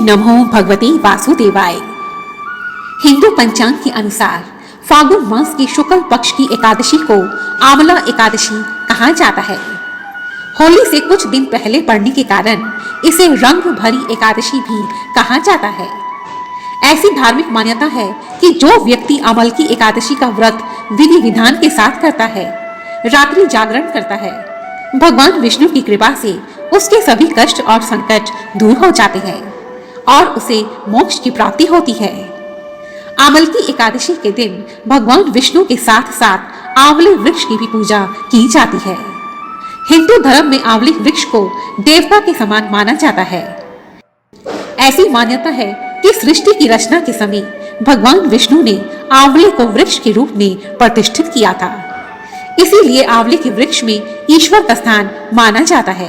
नमो भगवते वासुदेवाय। हिंदू पंचांग के अनुसार फागुन मास की शुक्ल पक्ष की एकादशी को आंवला एकादशी कहा जाता है। होली से कुछ दिन पहले पड़ने के कारण इसे रंग भरी एकादशी भी कहा जाता है। ऐसी धार्मिक मान्यता है कि जो व्यक्ति अमल की एकादशी का व्रत विधि विधान के साथ करता है, रात्रि जागरण करता है, भगवान विष्णु की कृपा से उसके सभी कष्ट और संकट दूर हो जाते हैं और उसे मोक्ष की प्राप्ति होती है। आंवल की एकादशी के दिन भगवान विष्णु के साथ साथ आंवले वृक्ष की भी पूजा की जाती है। हिंदू धर्म में आंवले वृक्ष को देवता के समान माना जाता है। ऐसी मान्यता है कि सृष्टि की रचना के समय भगवान विष्णु ने आंवले को वृक्ष के रूप में प्रतिष्ठित किया था, इसीलिए आंवले के वृक्ष में ईश्वर का स्थान माना जाता है।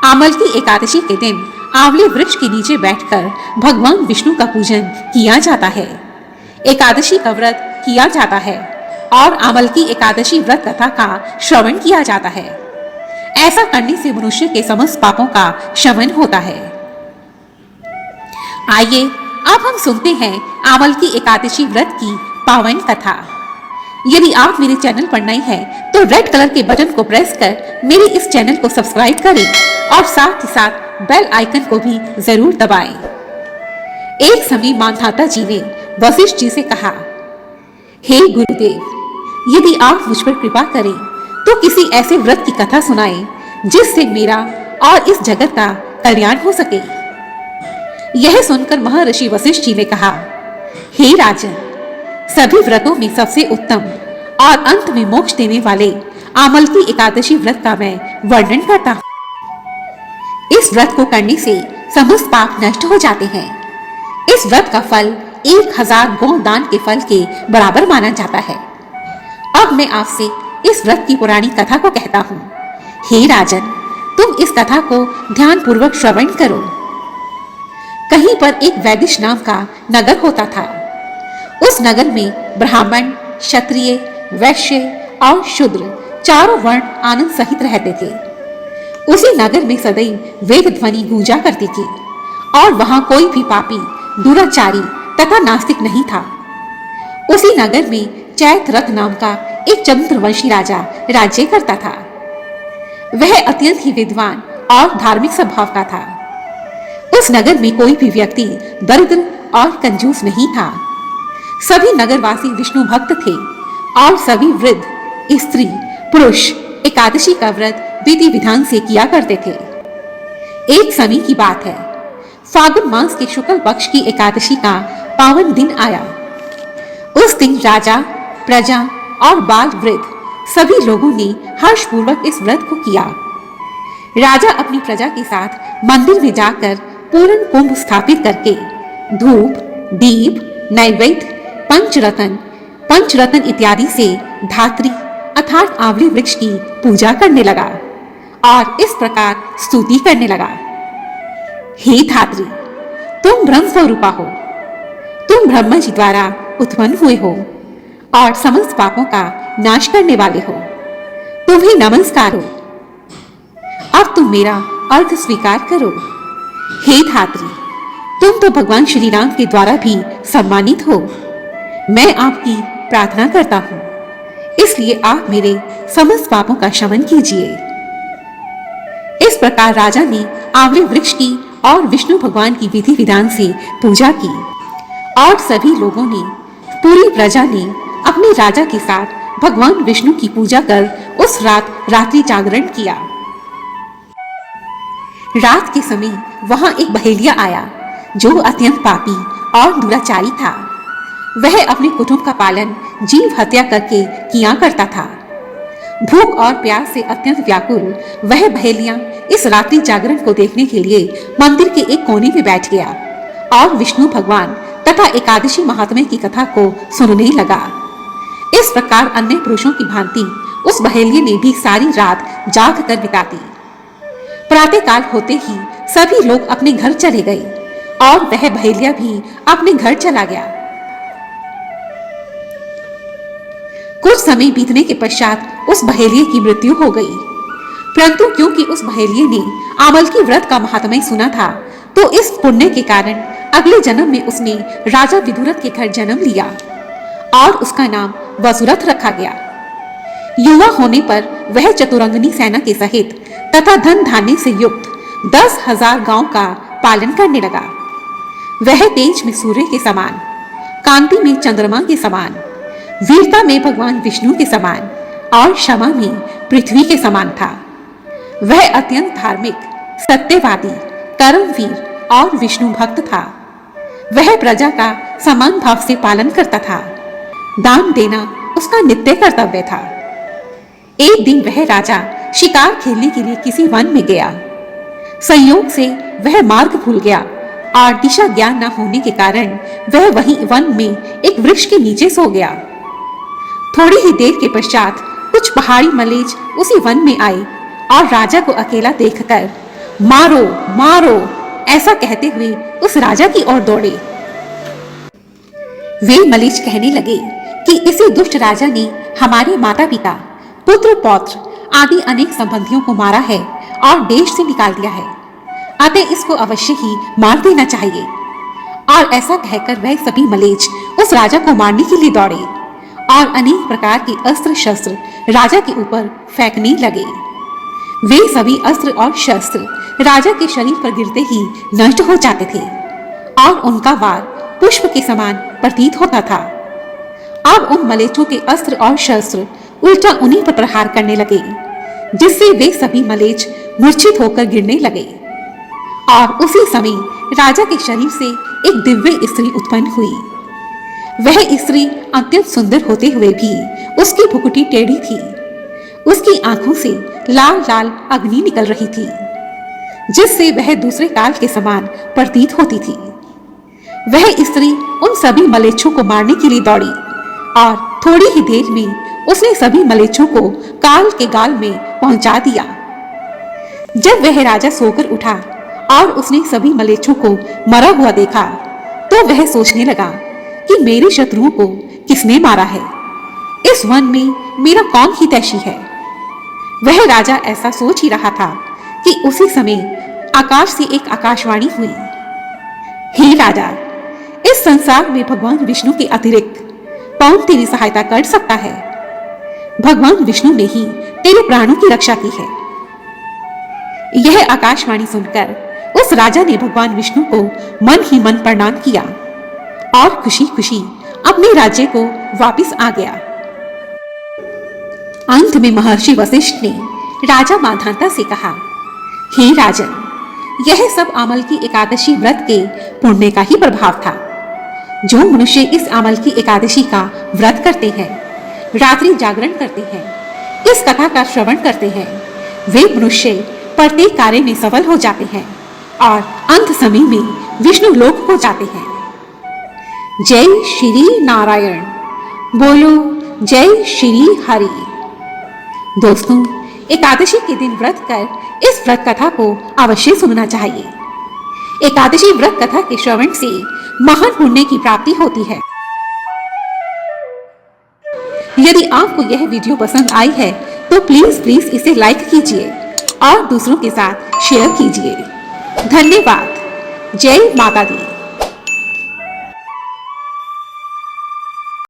आंवल की एकादशी के दिन आंवले वृक्ष के नीचे बैठकर भगवान विष्णु का पूजन किया जाता है, एकादशी का व्रत किया जाता है और आंवल की एकादशी व्रत कथा का श्रवण किया जाता है। ऐसा करने से मनुष्य के समस्त पापों का शमन होता है। आइए अब हम सुनते हैं आंवल की एकादशी व्रत की पावन कथा। यदि आप मेरे चैनल पर नए हैं तो रेड कलर के बटन को प्रेस कर मेरे इस चैनल को सब्सक्राइब करें और साथ ही साथ बेल आइकन को भी जरूर दबाएं। एक समय मानधाता जी ने वशिष्ठ जी से कहा, हे गुरुदेव, यदि आप मुझ पर कृपा करें तो किसी ऐसे व्रत की कथा सुनाएं जिससे मेरा और इस जगत का कल्याण हो सके। यह सुनकर महर्षि वशिष्ठ जी ने कहा, हे राजन, सभी व्रतों में सबसे उत्तम और अंत में मोक्ष देने वाले आंवल की एकादशी व्रत का मैं वर्णन करता हूँ। इस व्रत को करने से समस्त पाप नष्ट हो जाते हैं। इस व्रत का फल 1000 गोदान के फल के बराबर माना जाता है। अब मैं आपसे इस व्रत की पुरानी कथा को कहता हूँ। हे राजन, तुम इस कथा को ध्यान पूर्वक श्रवण करो। कहीं पर एक वैदिश नाम का नगर होता था। उस नगर में ब्राह्मण, क्षत्रिय, वैश्य और शूद्र चारों वर्ण आनंद सहित रहते थे। उसी नगर में सदैव वेद ध्वनि गूंजा करती थी और वहां कोई भी पापी, दुराचारी तथा नास्तिक नहीं था। उसी नगर में चैत रथ नाम का एक चंद्रवंशी राजा राज्य करता था। वह अत्यंत ही विद्वान और धार्मिक स्वभाव का था। उस नगर में कोई भी व्यक्ति दरिद्र और कंजूस नहीं था। सभी नगरवासी विष्णु भक्त थे और सभी वृद्ध, स्त्री, पुरुष एकादशी का व्रत विधि विधान से किया करते थे। एक समय की बात है, फागुन मास के शुक्ल पक्ष की एकादशी का पावन दिन आया। उस दिन राजा, प्रजा और बाल वृद्ध सभी लोगों ने हर्षपूर्वक इस व्रत को किया। राजा अपनी प्रजा के साथ मंदिर में जाकर पूर्ण कुंभ स्थापित करके धूप, दीप, नैवेद्य, पंचरत्न इत्यादि से धात्री अर्थात आंवले वृक्ष की पूजा करने लगा और इस प्रकार स्तुति करने लगा, हे धात्री, तुम ब्रह्म स्वरूपा हो, तुम ब्रह्मा जी द्वारा उत्पन्न हुए हो और समस्त पापों का नाश करने वाले हो। तुम्हें नमस्कार हो। अब तुम मेरा अर्घ स्वीकार करो। हे धात्री, तुम तो भगवान श्री राम के द्वारा भी सम्मानित हो। मैं आपकी प्रार्थना करता हूँ, इसलिए आप मेरे समस्त पापों का शमन कीजिए। इस प्रकार राजा ने आंवले वृक्ष की और विष्णु भगवान की विधि विधान से पूजा की और सभी लोगों ने, पूरी प्रजा ने अपने राजा के साथ भगवान विष्णु की पूजा कर उस रात रात्रि जागरण किया। रात के समय वहां एक बहेलिया आया जो अत्यंत पापी और दुराचारी था। वह अपने कुटुंब का पालन जीव हत्या करके किया करता था। भूख और प्यास से अत्यंत व्याकुल वह बहेलिया इस रात्रि जागरण को देखने के लिए मंदिर के एक कोने में बैठ गया और विष्णु भगवान तथा एकादशी महात्म्य की कथा को सुनने लगा। इस प्रकार अन्य पुरुषों की भांति उस बहेलिये ने भी सारी रात जाग कर बिता दी। प्रातःकाल होते ही सभी लोग अपने घर चले गए और वह बहेलिया भी अपने घर चला गया। कुछ समय बीतने के पश्चात उस बहेलिये की मृत्यु हो गई, परंतु क्योंकि उस बहेलिये ने आंवल की व्रत का महात्म्य सुना था तो इस पुण्य के कारण अगले जन्म में उसने राजा विदुरथ के घर जन्म लिया और उसका नाम वसुरथ रखा गया। युवा होने पर वह चतुरंगनी सेना के सहित तथा धन धान्य से युक्त 10,000 गांव का पालन करने लगा। वह तेज में सूर्य के समान, कांति में चंद्रमा के समान, वीरता में भगवान विष्णु के समान और क्षमा में पृथ्वी के समान था। वह अत्यंत धार्मिक, सत्यवादी, कर्मवीर और विष्णु भक्त था। वह प्रजा का समान भाव से पालन करता था। दान देना उसका नित्य कर्तव्य था। एक दिन वह राजा शिकार खेलने के लिए किसी वन में गया। संयोग से वह मार्ग भूल गया और दिशा ज्ञान न होने के कारण वह वहीं वन में एक वृक्ष के नीचे सो गया। थोड़ी ही देर के पश्चात कुछ पहाड़ी मलेच उसी वन में आए और राजा को अकेला देखकर मारो मारो ऐसा कहते हुए उस राजा की ओर दौड़े। वे मलेच कहने लगे कि इसी दुष्ट राजा ने हमारे माता पिता, पुत्र पौत्र आदि अनेक संबंधियों को मारा है और देश से निकाल दिया है, अतः इसको अवश्य ही मार देना चाहिए। और ऐसा कहकर वह सभी मलेच उस राजा को मारने के लिए दौड़े और अनेक प्रकार के अस्त्र शस्त्र राजा के ऊपर फेंकने लगे। वे सभी अस्त्र और शस्त्र राजा के शरीर पर गिरते ही नष्ट हो जाते थे और उनका वार पुष्प के समान प्रतीत होता था। अब उन मलेचों के अस्त्र और शस्त्र उल्टा उन्हीं पर प्रहार करने लगे, जिससे वे सभी मलेच मूर्छित होकर गिरने लगे। और उसी समय राजा के शरीर से एक दिव्य स्त्री उत्पन्न हुई। वह स्त्री अत्यंत सुंदर होते हुए भी उसकी भुकुटी टेढ़ी थी। उसकी आंखों से लाल लाल अग्नि निकल रही थी, जिससे वह दूसरे काल के समान प्रतीत होती थी। वह स्त्री उन सभी मलेच्छों को मारने के लिए दौड़ी और थोड़ी ही देर में उसने सभी मलेच्छों को काल के गाल में पहुंचा दिया। जब वह राजा सोकर उठा और उसने सभी मलेच्छों को मरा हुआ देखा, तो वह सोचने लगा कि मेरे शत्रुओं को किसने मारा है, इस वन में मेरा कौन हितैषी है। वह राजा ऐसा सोच ही रहा था कि उसी समय आकाश से एक आकाशवाणी हुई। हे राजा, इस संसार में भगवान विष्णु के अतिरिक्त कौन तेरी सहायता कर सकता है? भगवान विष्णु ने ही तेरे प्राणों की रक्षा की है। यह आकाशवाणी सुनकर उस राजा ने भगवान विष्णु को मन ही मन प्रणाम किया और खुशी खुशी अपने राज्य को वापस आ गया। अंत में महर्षि वशिष्ठ ने राजा माधाता से कहा, हे राजन, यह सब आमल की एकादशी व्रत के पुण्य का ही प्रभाव था। जो मनुष्य इस आमल की एकादशी का व्रत करते हैं, रात्रि जागरण करते हैं, इस कथा का श्रवण करते हैं, वे मनुष्य प्रत्येक कार्य में सफल हो जाते हैं और अंत समय में विष्णु लोक को जाते हैं। जय श्री नारायण। बोलो जय श्री हरि। दोस्तों, एकादशी के दिन व्रत कर इस व्रत कथा को अवश्य सुनना चाहिए। एकादशी व्रत कथा के श्रवण से महान पुण्य की प्राप्ति होती है। यदि आपको यह वीडियो पसंद आई है तो प्लीज इसे लाइक कीजिए और दूसरों के साथ शेयर कीजिए। धन्यवाद। जय माता दी।